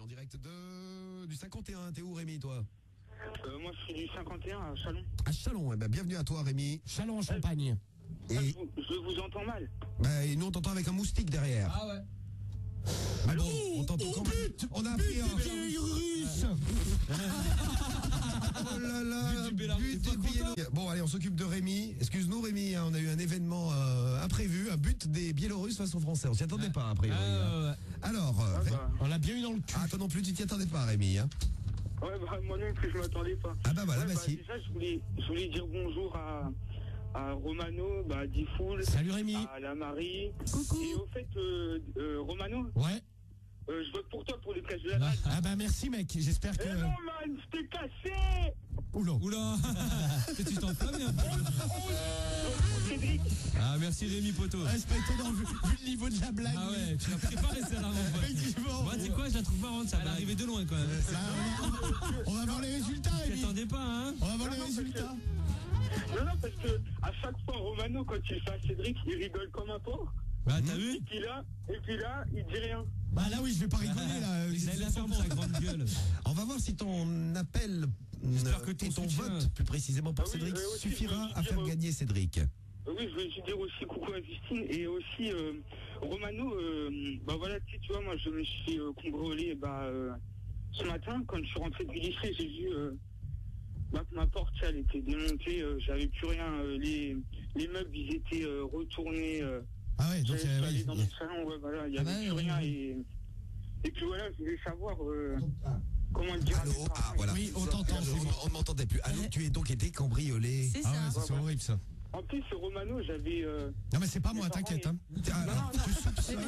direct du 51. T'es où, Rémi, toi? Moi, je suis du 51 à Chalon. À Chalon, bienvenue à toi, Rémi. Chalon en Champagne. Et Je vous entends mal. et nous, on t'entend avec un moustique derrière. Ah ouais. Mais bon, on t'entend quand même. On a appris un russe. Oh là là, but des Biélorusses. Bon, allez, on s'occupe de Rémi. Excuse-nous, Rémi, hein, on a eu un événement imprévu, un but des Biélorusses face aux Français. On s'y attendait pas, a priori. Hein. Alors, On l'a bien eu dans le cul. toi non plus, tu t'y attendais pas, Rémi. Hein. Ouais, moi non plus, je m'attendais pas. Ah bah voilà, Ouais, si. déjà, je voulais dire bonjour à Romano, à Difool, Salut Rémi. à la Marie. Coucou. Et au fait, Romano, Ouais. je vote pour toi pour les plages de la Malle. Ah bah merci mec, j'espère que... Eh non, man, je t'ai cassé. Oula. Tu t'enflammes un peu. Cédric. Ah merci Rémi Poto. Ah, c'est pas étonnant vu le niveau de la blague. Ah ouais, tu l'as préparé celle-là mon pote. Effectivement. Moi tu sais quoi, je la trouve marrante, ça va arriver de loin quand même. On va voir les résultats Tu Rémi. t'attendais pas hein. On va voir les résultats. Non, parce que à chaque fois, Romano, quand il fait à Cédric, il rigole comme un porc. Bah t'as vu. Et puis là, il dit rien. Bah là oui, je vais pas rigoler là. Il a la ferme sa grande gueule. On va voir si ton appel J'espère que ton et ton soutien- vote, plus précisément pour Ah oui, Cédric, aussi, suffira je veux à faire dire, gagner Cédric. Oui, je voulais juste dire aussi coucou à Justine et aussi Romano. Bah voilà, tu vois, moi je me suis cambriolé ce matin quand je suis rentré du lycée, j'ai vu que ma porte elle était démontée, j'avais plus rien, les meubles ils étaient retournés. Ah ouais, donc Je suis allé dans oui. mon salon, ouais, voilà, il y avait plus rien et puis voilà, je voulais savoir comment le dire. Allô, voilà. Oui, on t'entend, Allô, c'est bon. on ne m'entendait plus. Allô, tu es donc été cambriolé. C'est Ah ça. ouais, ça, c'est horrible ça. En plus, Romano, j'avais. Non mais c'est pas moi, mes parents, t'inquiète hein. Alors, tu soupçonnes,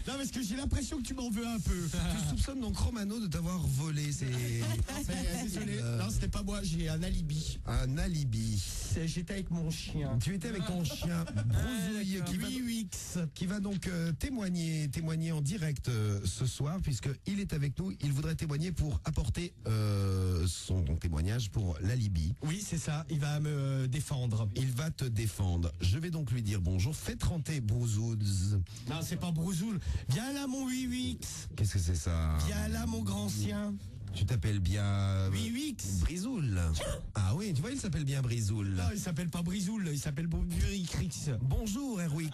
Non parce que j'ai l'impression que tu m'en veux un peu. tu soupçonnes donc Romano de t'avoir volé Désolé, non c'était pas moi, j'ai un alibi. un alibi. J'étais avec mon chien. Tu étais avec ton chien Brouzouille qui va donc témoigner en direct ce soir puisqu'il est avec nous. Il voudrait témoigner pour apporter son témoignage pour l'alibi. Oui c'est ça, il va me défendre. Il va te défendre. Je vais donc lui dire bonjour. Faites rentrer Brouzouz. Non c'est pas Brouzoul. Viens là mon 8-8. Qu'est-ce que c'est ça? Viens là mon grand chien. Tu t'appelles bien 8-8. Brizoul. Ah oui, tu vois, il s'appelle bien Brizoul. Non il s'appelle pas Brizoul, il s'appelle Buricrix. Bonjour Erwix.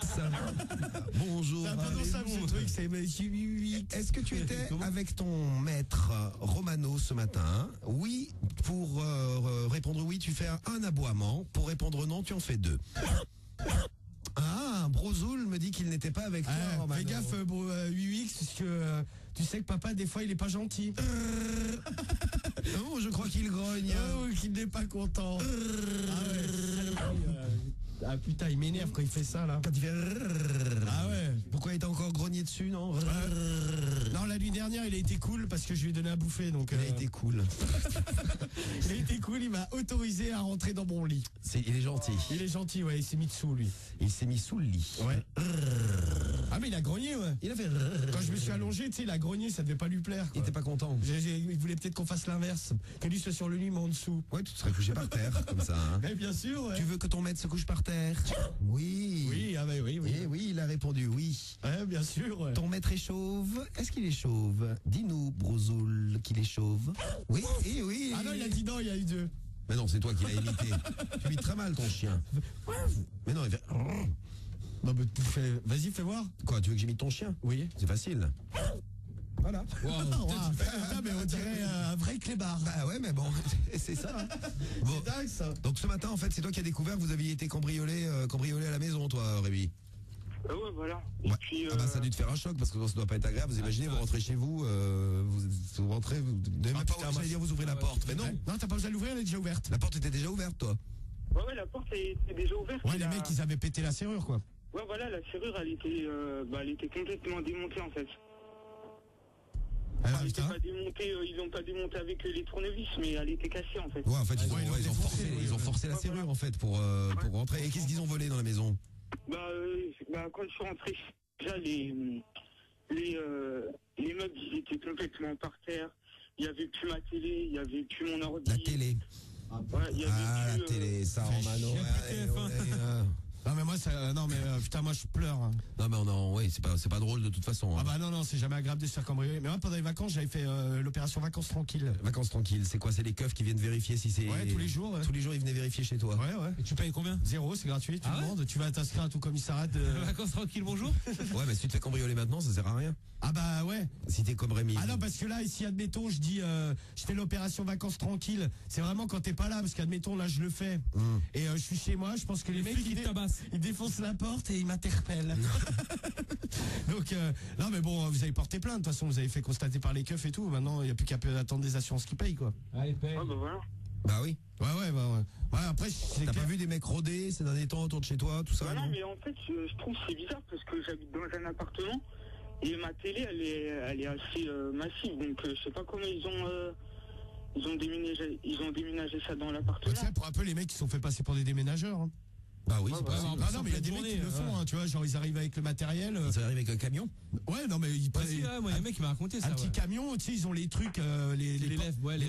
Bonjour. C'est pas dans ça ce truc, c'est Monsieur 8-8. Est-ce que tu étais avec ton maître Romano ce matin? Oui, pour répondre oui, tu fais un aboiement. Pour répondre non, tu en fais deux. Ah, Brozoul me dit qu'il n'était pas avec toi, Romano. Fais gaffe 8X parce que tu sais que papa des fois il est pas gentil. Oh, je crois qu'il grogne. Oh qu'il n'est pas content. Ah ouais, saloperie, ah putain il m'énerve quand il fait ça là. Quand il fait... Ah ouais. Pourquoi il t'a encore grogné dessus, non? Non la nuit dernière il a été cool parce que je lui ai donné à bouffer donc. Il a été cool. Il a été cool, il m'a autorisé à rentrer dans mon lit. Il est gentil. Il est gentil ouais, il s'est mis dessous lui. Il s'est mis sous le lit. Ouais. Ah mais il a grogné ouais. Il a fait... Quand je me suis allongé, tu sais, il a grogné, ça devait pas lui plaire. Il Quoi. était pas content. Il voulait peut-être qu'on fasse l'inverse, que lui soit sur le lit mais en dessous. Ouais, tu te serais couché par terre, comme ça. Hein. Mais bien sûr. Ouais. Tu veux que ton maître se couche par terre? Oui. Oui, ah bah oui, oui. Eh oui, il a répondu oui. Ouais, bien sûr. Ouais. Ton maître est chauve? Est-ce qu'il est chauve? Dis-nous, Brozoul, qu'il est chauve. Oui, eh oui. Ah non, il a dit non, il y a eu deux. Mais non, c'est toi qui l'as imité. Tu imites très mal ton chien. Mais non, il fait... Non, mais vas-y, fais voir. Quoi, tu veux que j'imite ton chien? Oui. C'est facile. Voilà. Putain, mais on dirait un vrai clébard. Bah ouais, mais bon, c'est ça. Hein. Bon. C'est dingue ça. Donc ce matin, en fait, c'est toi qui as découvert que vous aviez été cambriolé à la maison, toi, Rémi. Ouais, voilà. Ouais. Et puis, Ah bah ça a dû te faire un choc parce que ça doit pas être agréable. Vous imaginez, vous rentrez chez vous, vous rentrez, vous n'avez même pas putain, dire vous ouvrez la porte. Mais non, Non, t'as pas besoin de l'ouvrir, elle est déjà ouverte. la porte était déjà ouverte, toi. ouais, la porte était déjà ouverte. Ouais, les mecs, ils avaient pété la serrure, quoi. Ouais, voilà, la serrure, elle était complètement démontée, en fait. Ah, Elle était putain. pas démontée, ils l'ont pas démontée avec les tournevis, mais elle était cassée, en fait. Ouais, en fait, ils ont ouais. forcé la serrure, en fait, pour rentrer. Et qu'est-ce qu'ils ont volé dans la maison? Quand je suis rentré, déjà, les meubles, ils étaient complètement par terre. Il y avait plus ma télé, il y avait plus mon ordi. La télé. Ouais, il y avait Ah, plus, la télé, ça, fait Romano. chier, Ouais, TF1. Non mais moi putain moi je pleure. Hein. Non mais oui, c'est pas drôle de toute façon. Hein. Ah bah non c'est jamais agréable de se faire cambrioler. Mais moi pendant les vacances j'avais fait l'opération vacances tranquilles. Vacances tranquilles, c'est quoi? C'est les keufs qui viennent vérifier si c'est. Ouais, tous les jours. Ouais. Tous les jours ils venaient vérifier chez toi. Ouais. Et tu payes combien? 0, c'est gratuit. Tu demandes, tu vas t'inscrire à tout commissariat de. Vacances tranquilles, bonjour. Ouais, mais si tu te fais cambrioler maintenant, ça sert à rien. Ah bah ouais. Si t'es comme Rémi. Ah non parce que là ici admettons je dis je fais l'opération vacances tranquilles. C'est vraiment quand t'es pas là parce qu'admettons là je le fais et je suis chez moi. Je pense que les mecs ils défoncent la porte et ils m'interpellent. Donc non mais bon vous avez porté plainte de toute façon vous avez fait constater par les keufs et tout. Maintenant il y a plus qu'à attendre des assurances qui payent quoi. Allez paye. Ah bah voilà. Bah oui. Ouais après t'as pas vu des mecs rôder ces derniers temps autour de chez toi tout ça? Bah non mais en fait je trouve que c'est bizarre parce que j'habite dans un appartement et ma télé elle est assez massive donc je sais pas comment ils ont déménagé ça dans l'appartement. Tu sais pour un peu les mecs qui sont fait passer pour des déménageurs. Hein. Bah oui, c'est pas non mais il y a des mecs qui le font tu vois genre ils arrivent avec le matériel. Ils arrivent avec un camion. Ouais non mais ils moi il y a un mec qui m'a raconté ça. Un petit camion, tu sais, ils ont les trucs, les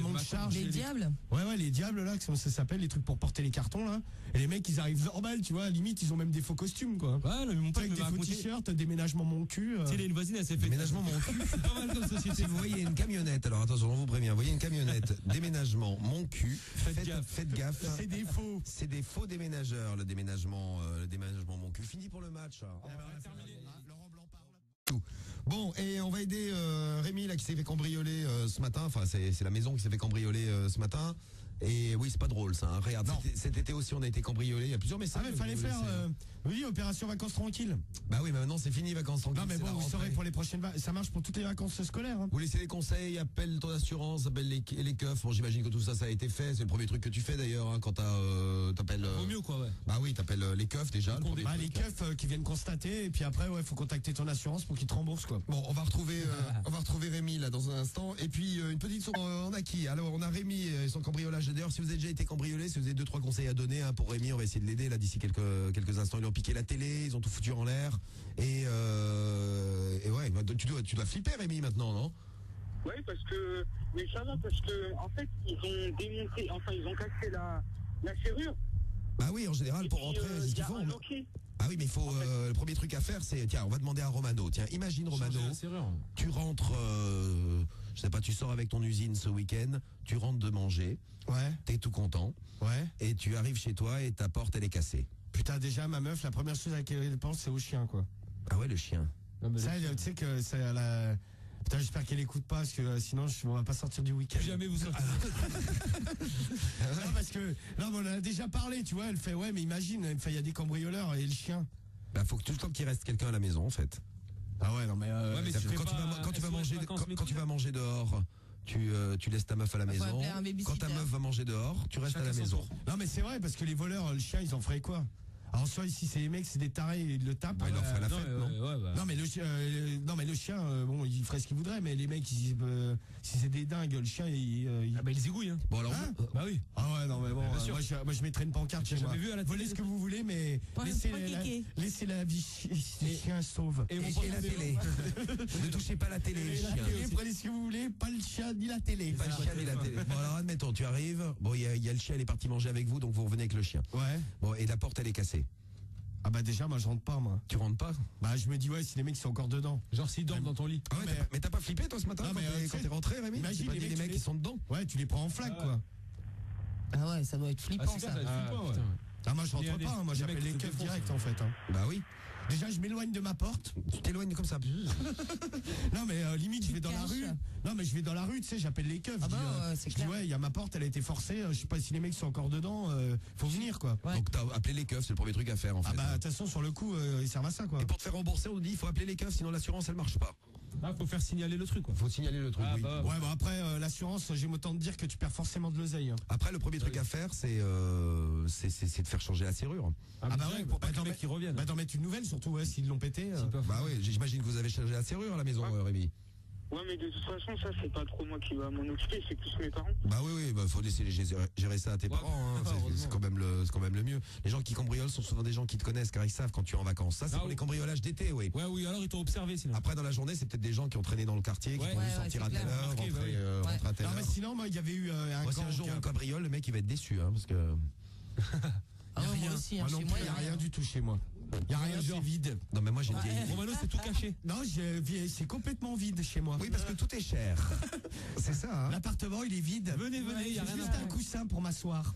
monts de charge. Les diables. Ouais, les diables là, comment ça s'appelle, les trucs pour porter les cartons là. Et les mecs, ils arrivent normal, tu vois, limite, ils ont même des faux costumes quoi. Ouais, mais mon père avec des faux t-shirts, déménagement mon cul. Tu sais, une voisine, elle s'est fait. Déménagement mon cul. C'est pas mal comme société. Si vous voyez une camionnette, alors attention, on vous prévient, vous voyez une camionnette, déménagement mon cul, faites gaffe. C'est des faux. C'est des faux déménageurs, le déménagement mon cul. Fini pour le match. Laurent Blanc parle. Bon, et on va aider Rémi là qui s'est fait cambrioler ce matin. Enfin, c'est la maison qui s'est fait cambrioler ce matin. Et oui, c'est pas drôle ça. Hein. Regarde, cet été aussi on a été cambriolé. Il y a plusieurs messages. Ah mais fallait faire opération vacances tranquilles. Bah oui, mais maintenant c'est fini vacances tranquilles. Non mais bon, vous saurez pour les prochaines ça marche pour toutes les vacances scolaires. Hein. Vous laissez des conseils, appelle ton assurance, appelle les keufs. Bon, j'imagine que tout ça a été fait. C'est le premier truc que tu fais d'ailleurs hein, quand t'appelles. Vaut mieux quoi, ouais. Bah oui, t'appelles les keufs déjà. Les keufs qui viennent constater et puis après faut contacter ton assurance pour qu'ils te remboursent quoi. Bon, on va retrouver Rémi là dans un instant. Et puis une petite on a qui? Alors on a Rémi et son cambriolage. D'ailleurs, si vous avez déjà été cambriolé, si vous avez 2-3 conseils à donner hein, pour Rémi, on va essayer de l'aider là d'ici quelques instants. Ils ont piqué la télé, ils ont tout foutu en l'air et ouais, tu dois flipper Rémi maintenant, non? Ouais, parce que ça va parce que en fait ils ont démonté, enfin ils ont cassé la serrure. Bah oui, en général pour rentrer, c'est ce qu'ils font. Ah oui, mais il faut le premier truc à faire, c'est tiens, on va demander à Romano. Tiens, imagine Romano, tu rentres, je sais pas, tu sors avec ton usine ce week-end, tu rentres de manger, ouais, t'es tout content, ouais, et tu arrives chez toi et ta porte elle est cassée. Putain, déjà ma meuf, la première chose à laquelle elle pense, c'est au chien quoi. Ah ouais, le chien. Ça, tu sais que c'est à la. Putain, j'espère qu'elle écoute pas, parce que sinon on va pas sortir du week-end. Jamais vous sortez. Non, parce que non, mais on en a déjà parlé, tu vois. Elle fait ouais, mais imagine, il y a des cambrioleurs et le chien. Bah faut que tout le temps qu'il reste quelqu'un à la maison en fait. Ah ouais, non mais, mais quand tu vas manger dehors. Tu laisses ta meuf à la maison. Quand ta meuf va manger dehors, tu restes à la maison. Non mais c'est vrai parce que les voleurs, le chien, ils en feraient quoi? Alors soit ici c'est les mecs, c'est des tarés, ils le tapent. Bah, il leur ferait la fête, non? Non mais le chien, bon, il ferait ce qu'il voudrait, mais les mecs, si c'est des dingues, le chien, ah bah il zigouille hein. Bon alors, bah oui. Ah ouais, non mais bon, moi je mettrais une pancarte chez moi. Vu à la volez ce que vous voulez, mais laissez la vie chien sauve. Et la télé. Ne touchez pas la télé, les chiens. Prenez ce que vous voulez, pas le chien ni la télé. Pas le chien ni la télé. Bon alors admettons, tu arrives, bon il y a le chien, il est parti manger avec vous, donc vous revenez avec le chien. Ouais. Bon et la porte elle est cassée. Ah bah déjà moi je rentre pas moi. Tu rentres pas? Bah je me dis ouais si les mecs sont encore dedans. Genre s'ils dorment dans ton lit. Ah ouais, mais t'as pas flippé toi ce matin quand t'es rentré Rémi? Imagine les mecs qui sont dedans. Ouais tu les prends en flaque quoi. Ah ouais ça doit être flippant ça. Ah moi je rentre pas, moi j'appelle les keufs direct en fait. Bah oui. Déjà je m'éloigne de ma porte. Tu t'éloignes comme ça. Non mais limite je vais dans la rue. Non mais je vais dans la rue, tu sais, j'appelle les keufs. Ah bah c'est clair. Je dis ouais, il y a ma porte, elle a été forcée, je sais pas si les mecs sont encore dedans, faut venir quoi. Ouais. Donc t'as appelé les keufs, c'est le premier truc à faire en fait. Ah bah de toute façon sur le coup, ils servent à ça quoi. Et pour te faire rembourser, on nous dit il faut appeler les keufs sinon l'assurance elle marche pas. Ah, faut faire signaler le truc quoi. Faut signaler le truc, oui. Bah, ouais, bah après l'assurance, j'aime autant te dire que tu perds forcément de l'oseille. Hein. Après le premier truc à faire c'est de faire changer la serrure. Ah bah ouais, pour pas que les mecs qui reviennent. Bah d'en mettre une nouvelle surtout ouais, s'ils l'ont pété. Bah oui, j'imagine que vous avez changé la serrure à la maison Rémi. Ouais mais de toute façon ça c'est pas trop moi qui va m'en occuper, c'est plus mes parents. Bah oui, bah faut laisser gérer ça à tes parents, hein. C'est quand même le mieux. Les gens qui cambriolent sont souvent des gens qui te connaissent car ils savent quand tu es en vacances. Ça c'est pour les cambriolages d'été, oui. Ouais, oui, alors ils t'ont observé sinon. Après dans la journée, c'est peut-être des gens qui ont traîné dans le quartier, qui ont dû sortir à telle heure, rentrer à telle heure. Non mais sinon moi il y avait eu un si un jour on cambriole, le mec il va être déçu hein, parce que Ah, Y a moi rien. aussi, hein, Moi non chez plus, moi, il y a rien du tout chez moi. Il y a rien, genre. c'est vide. Non, mais moi, j'ai vieilli. Romano, c'est tout caché. Non, c'est complètement vide chez moi. Oui, parce que tout est cher. C'est ça, hein. L'appartement, il est vide. Venez, il y a J'ai rien juste à un coussin pour m'asseoir.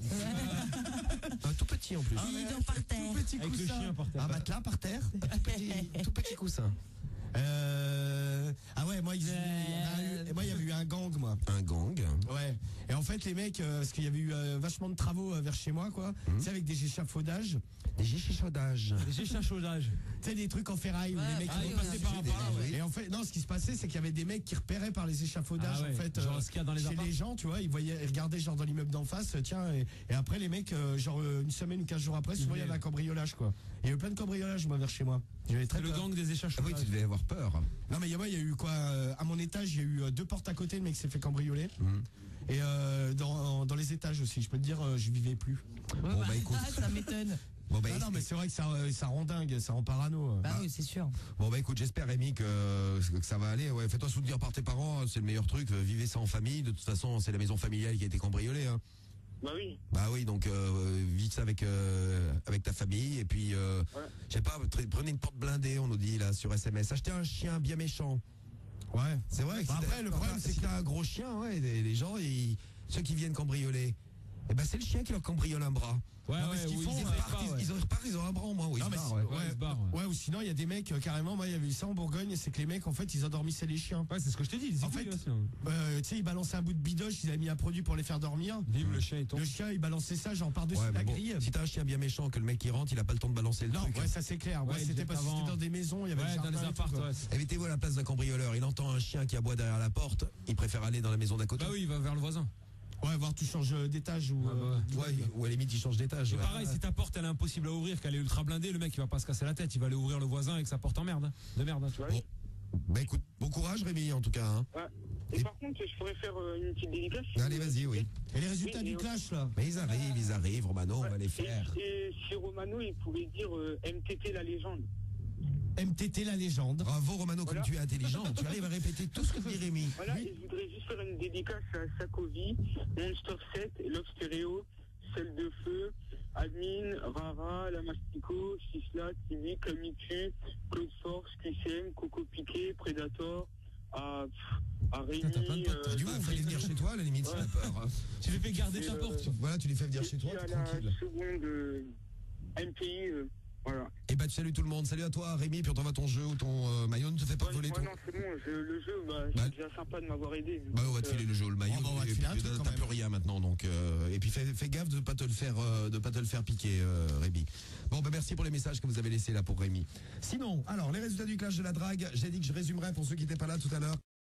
Un tout petit en plus. Vide en par Tout terre. petit Avec le coussin. chien par terre. Un matelas par terre. Tout petit coussin. Ah ouais, moi, il y avait eu un gang, moi. Un gang. Ouais. Et en fait, les mecs, parce qu'il y avait eu vachement de travaux vers chez moi, quoi. Tu sais, avec des échafaudages. Des échafaudages. J'ai chaudage. Tu sais, des trucs en ferraille où Ouais, les mecs ah ils oui, passaient oui, par oui, là. oui. Et en fait, non, ce qui se passait, c'est qu'il y avait des mecs qui repéraient par les échafaudages, Ah ouais, en fait, genre ce qu'il y a dans les chez apparts. les gens, tu vois, ils regardaient genre dans l'immeuble d'en face, tiens, et après les mecs, genre une semaine ou 15 jours après, souvent il y avait un cambriolage, quoi. Il y avait plein de cambriolages, moi, vers chez moi. J'avais très C'est le peur. gang des échachaudages. Ah oui, tu devais avoir peur. Non, mais il y a eu quoi à mon étage, il y a eu 2 portes à côté, le mec s'est fait cambrioler. Et dans les étages aussi, je peux te dire, je vivais plus. Ouais, Bon, bah, écoute. ça m'étonne. Bon, bah, Non, c'est vrai que ça rend dingue, ça rend parano. Bah oui, c'est sûr. Bon, bah écoute, j'espère, Rémi, que ça va aller. Ouais, fais-toi soutenir par tes parents, c'est le meilleur truc. Vivez ça en famille. De toute façon, c'est la maison familiale qui a été cambriolée, hein. Bah oui. Bah oui, donc vis ça avec ta famille. Et puis, je sais pas, prenez une porte blindée, on nous dit là sur SMS. Achetez un chien bien méchant. Ouais. C'est vrai. Bah après, le problème, c'est si t'as un gros chien, ouais, les gens, ceux qui viennent cambrioler, eh ben c'est le chien qui leur cambriole un bras. Ouais, Non, mais ce qu'ils oui, font, ils ils repartent pas, ouais. Ils repartent, ils ont un bras en moins. Oui, Non, ils mais se si- barrent, ouais. Ouais, ils se barrent, ouais. Ouais, ou sinon il y a des mecs carrément, moi il y avait eu ça en Bourgogne, c'est que les mecs en fait ils endormissaient les chiens. Ouais, c'est ce que je te dis. En fait, tu sais, ils balançaient un bout de bidoche, ils avaient mis un produit pour les faire dormir. Vive le chien et tombe. Le chien il balançait ça genre par-dessus Ouais, la mais bon, grille. si t'as un chien bien méchant, que le mec qui rentre, il a pas le temps de balancer le Non, truc. ouais, ça c'est clair. Ouais, Ouais, c'était direct parce que avant. c'était dans des maisons, il y avait Ouais, des dans jardins les et tout, apparts, quoi. ouais. Évitez-vous à la place d'un cambrioleur. Il entend un chien qui aboie derrière la porte, il préfère aller dans la maison d'à côté. Bah oui, il va vers le voisin. Ouais, voir tu changes d'étage ou. Ah bah Ouais, ou à la limite, il change d'étage. Et ouais. pareil, si ta porte elle est impossible à ouvrir, qu'elle est ultra blindée, le mec il va pas se casser la tête, il va aller ouvrir le voisin avec sa porte en merde. De merde, hein, tu vois. Bon. Bah écoute, bon courage Rémi en tout cas. Hein. Ouais. Et par contre, je pourrais faire une petite dédicace. Allez, vas-y, oui. Et les résultats Oui, du et- clash là. Mais ils arrivent, Romano, on va les faire. Et si Romano, il pouvait dire MTT la légende. MTT la légende. Bravo Romano, Voilà. comme tu es intelligent. Tu arrives à répéter tout ce que dit Rémi. Voilà, et je voudrais juste faire une dédicace à Sakovi, Monster 7, Love Stereo, Celle de Feu, Admin, Rara, La Mastico, Sisla, Tibi, Kamitu, Claude Force, QCM, Coco Piqué, Predator, à Rémi. Putain, t'as plein de potes, T'as du monde, fallait venir chez toi, à la limite, si Ouais. t'as peur. Hein. Tu les fais garder ta porte. Voilà, tu les fais venir Et chez puis toi, à t'es la tranquille. seconde MPI, voilà. Et bah tu salues tout le monde. Salut à toi Rémi, puis on t'envoie ton jeu ou ton maillot. Ne te fais pas Ouais, voler ton. non, c'est bon, le jeu, Bah, c'est déjà sympa de m'avoir aidé. Bah on va te filer le jeu, le maillot. on va te et filer un puis, truc, quand t'as même. plus rien maintenant, donc et puis fais gaffe de pas te le faire piquer, Rémi. Bon bah merci pour les messages que vous avez laissés là pour Rémi. Sinon, alors les résultats du clash de la drague, j'ai dit que je résumerai pour ceux qui n'étaient pas là tout à l'heure.